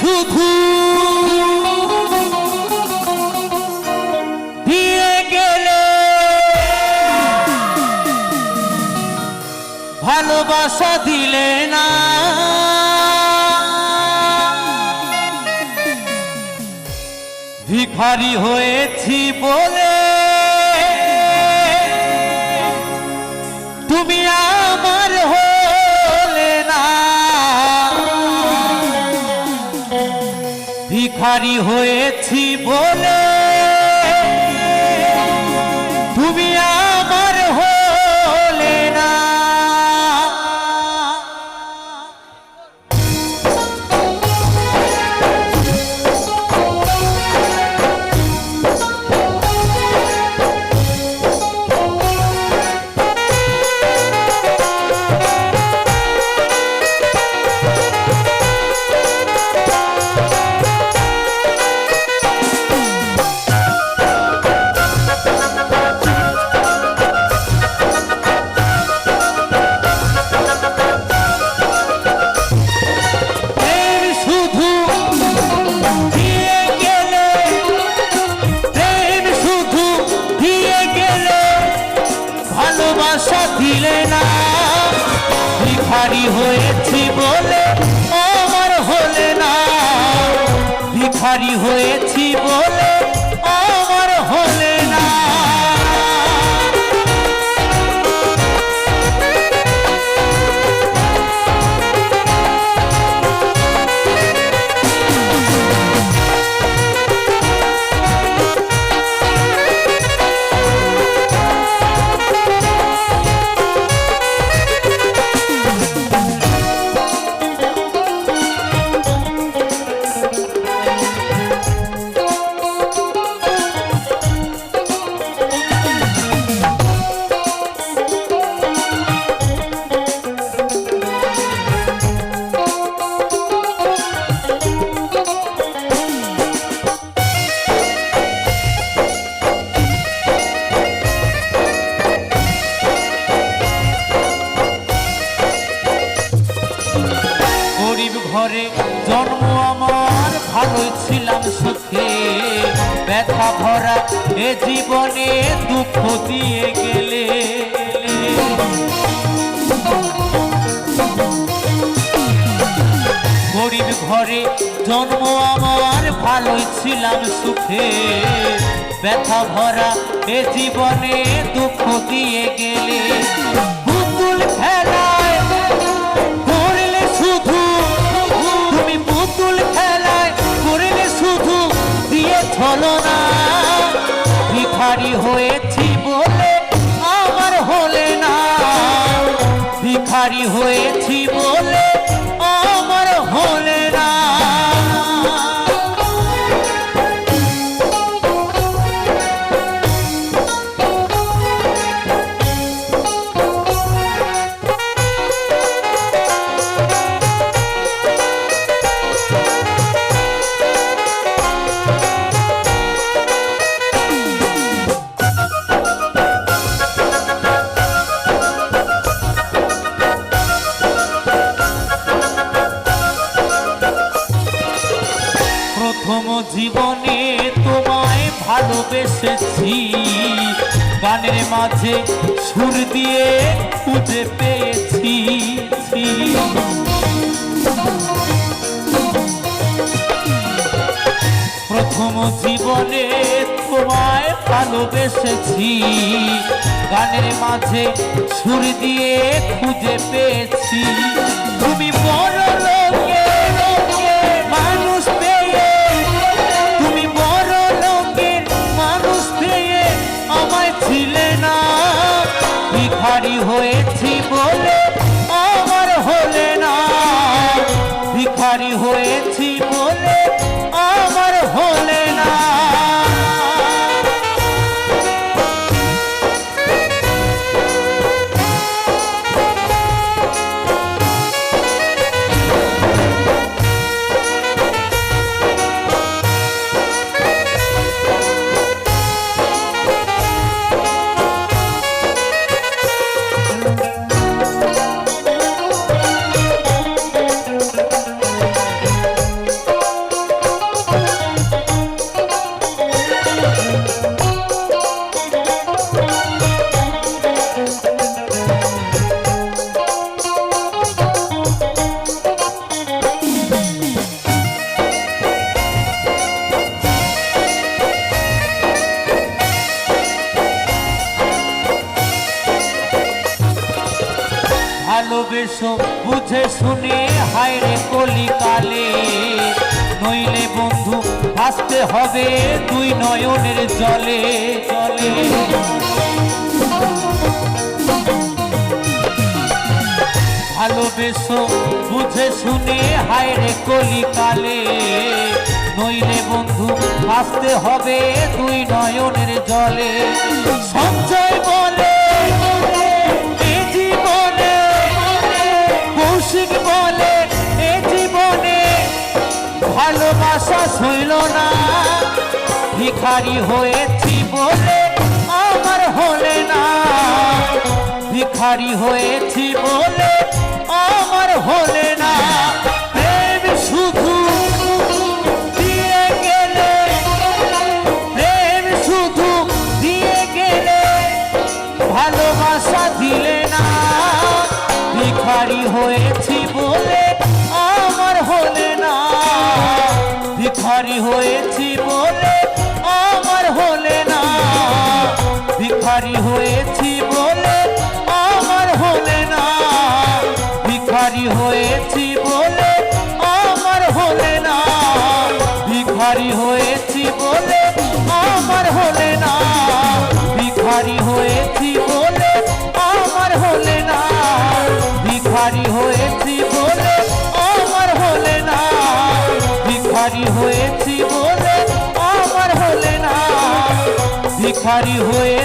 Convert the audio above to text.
শুধু দিয়ে গেলে ভালোবাসা দিলে না ভিখারি হয়েছি বলে তুমি আমার হলে না ভিখারি হয়েছি বলে তুমি আমার হলে না দিলে না ভিখারি হয়েছি বলে আমার হলে না ভিখারি হয়েছি বলে আমার হলে না ঘরে জন্ম আমার ভালোই ছিলাম সুখে ব্যথা ভরা এ জীবনে দুঃখ দিয়ে গেলে গরিব ঘরে জন্ম আমার ভালোই ছিলাম সুখে ব্যথা ভরা এ জীবনে দুঃখ দিয়ে গেলে পুতুল খেলায় করলে শুধু তুমি পুতুল খেলায় করলে শুধু দিয়ে চলো না ভিখারি হয়েছি বলে আমার হলে না ভিখারি হয়েছি বলে আমার হলে না প্রথম জীবনে তোমায় ভালোবেসেছি গানের মাঝে সুর দিয়ে খুঁজে পেয়েছি প্রথম জীবনে তোমায় ভালোবেসেছি গানের মাঝে সুর দিয়ে খুঁজে পেয়েছি তুমি বড় লোকের মানুষ পেয়ে তুমি বড় লোকের মানুষ পেয়ে আমায় ছিলে না ভিখারি হয়েছি বলে আমার হলে না ভিখারি হয়েছি বলে আমার হলে না ভালোবেসো বুঝে শুনে হায় রে কলিকালে, নইলে বন্ধু ভাসতে হবে দুই নয়নের জলে জলে। ভালোবেসো বুঝে শুনে হায় রে কলিকালে, নইলে বন্ধু ভাসতে হবে দুই নয়নের জলে। সঞ্চয় বলে এ জীবনে, কৌশিক বলে এ জীবনে, ভালোবাসা সইল না, ভিখারি হয়েছি বলে আমার হলে না, ভিখারি হয়েছি বলে আমার হলে না। প্রেম শুধু দিয়ে গেলে, প্রেম শুধু দিয়ে গেলে, ভালোবাসা দিলে না, ভিখারি হয়েছি বলে আমার হলে না, ভিখারি হয়েছি বলে আমার হলে না, ভিখারি হয়েছি বলে আমার হলে না, ভিখারি হয়েছি বলে আমার হলে না, ভিখারি হয়েছি বলে আমার হলে না, ভিখারি হয়েছি বলে আমার হলে না, ভিখারি হয়েছি বলে আমার হলে না, ভিখারি হয়েছি বলে আমার হলে না, ভিখারি হয়ে